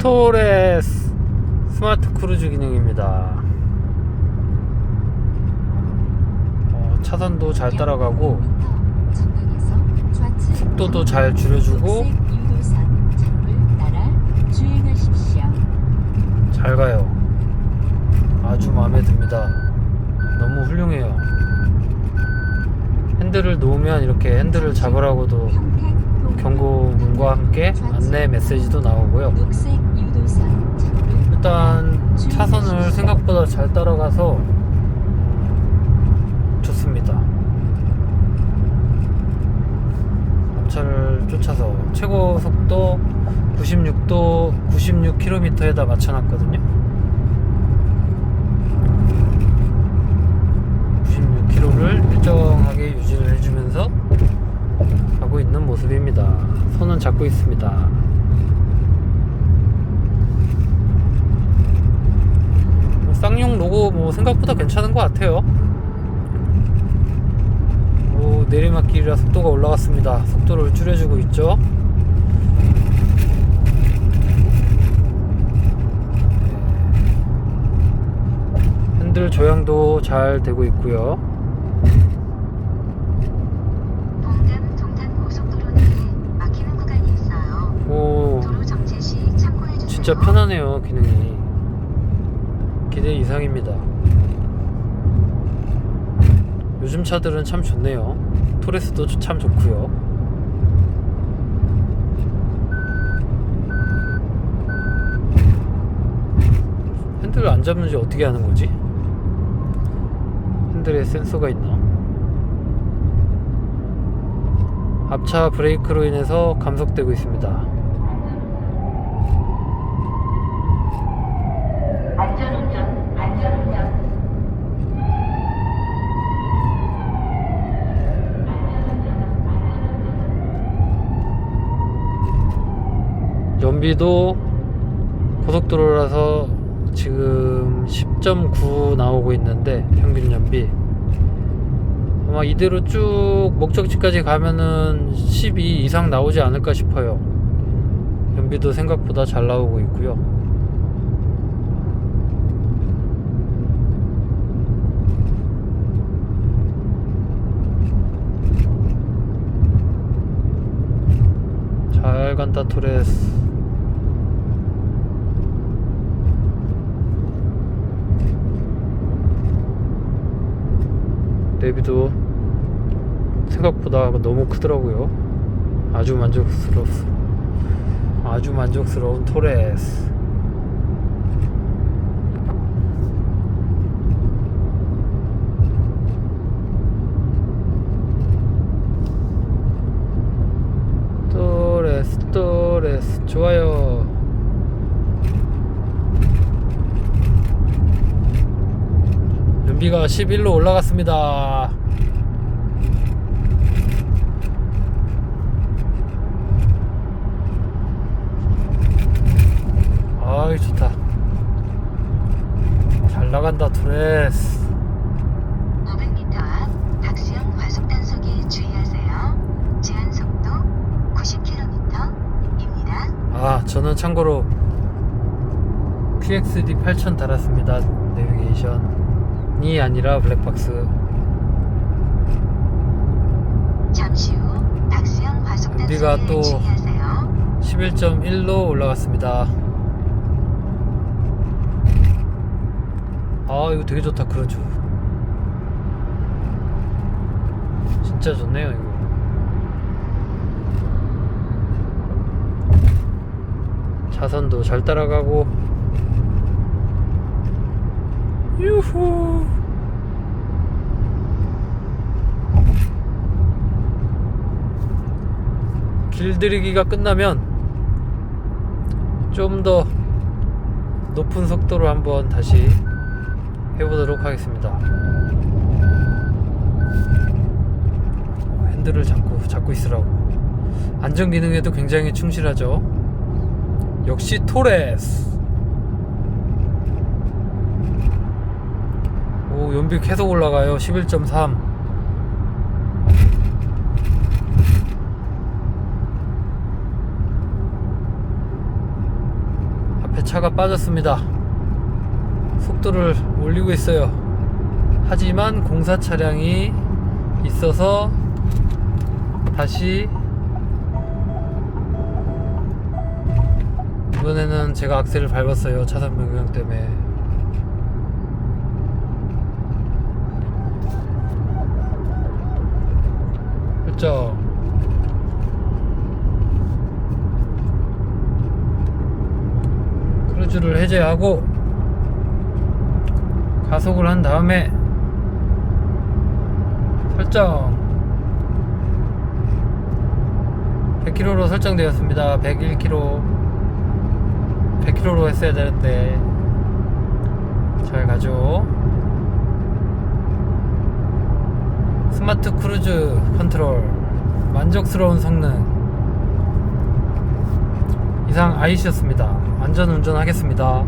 토레스 스마트 크루즈 기능입니다. 차선도 잘 따라가고 속도도 잘 줄여주고 잘 가요. 아주 마음에 듭니다. 너무 훌륭해요. 핸들을 놓으면 이렇게 핸들을 잡으라고도 경고문과 함께 안내 메시지도 나오고요. 일단 차선을 생각보다 잘 따라가서 좋습니다. 앞차를 쫓아서 최고 속도 96km에다 맞춰놨거든요. 96km를 일정하게 유지를 해주면서 가고 있는 모습입니다. 손은 잡고 있습니다. 쌍용 로고 생각보다 괜찮은 것 같아요. 내리막길이라 속도가 올라갔습니다. 속도를 줄여주고 있죠. 핸들 조향도 잘 되고 있고요. 봉담 동탄 고속도로 내에 막히는 구간이 있어요. 도로 정체 시 참고해 주세요. 진짜 편하네요. 기능이 기대 이상입니다. 요즘 차들은 참 좋네요. 토레스도 참 좋고요. 핸들을 안 잡는지 어떻게 하는 거지? 핸들에 센서가 있나? 앞차 브레이크로 인해서 감속되고 있습니다. 안전운전. 연비도 고속도로라서 지금 10.9 나오고 있는데 평균 연비 아마 이대로 쭉 목적지까지 가면은 12 이상 나오지 않을까 싶어요. 연비도 생각보다 잘 나오고 있고요. 잘 간다 토레스. 내비도 생각보다 너무 크더라고요. 아주 만족스러운 토레스. 토레스 좋아요. 연비가 11로 올라갔습니다. 아이 좋다. 잘 나간다 토레스. 500m 앞 박수영 과속 단속에 주의하세요. 제한 속도 90km입니다. 저는 참고로 PXD 8000 달았습니다. 내비게이션이 아니라 블랙박스. 잠시 후 박수영 과속 연비가 단속에 또 주의하세요. 11.1로 올라갔습니다. 이거 되게 좋다. 크루즈 진짜 좋네요. 이거 차선도 잘 따라가고 유후. 길들이기가 끝나면 좀 더 높은 속도로 한번 다시 해보도록 하겠습니다. 핸들을 잡고 있으라고. 안전 기능에도 굉장히 충실하죠. 역시 토레스. 연비 계속 올라가요. 11.3. 차가 빠졌습니다. 속도를 올리고 있어요. 하지만 공사 차량이 있어서 다시 이번에는 제가 악셀을 밟았어요. 차선 변경 때문에. 그렇죠. 크루즈를 해제하고 가속을 한 다음에 설정 100km로 설정되었습니다. 101km 100km로 했어야 되는데 잘 가죠. 스마트 크루즈 컨트롤 만족스러운 성능. 이상 아이씨였습니다. 안전 운전하겠습니다.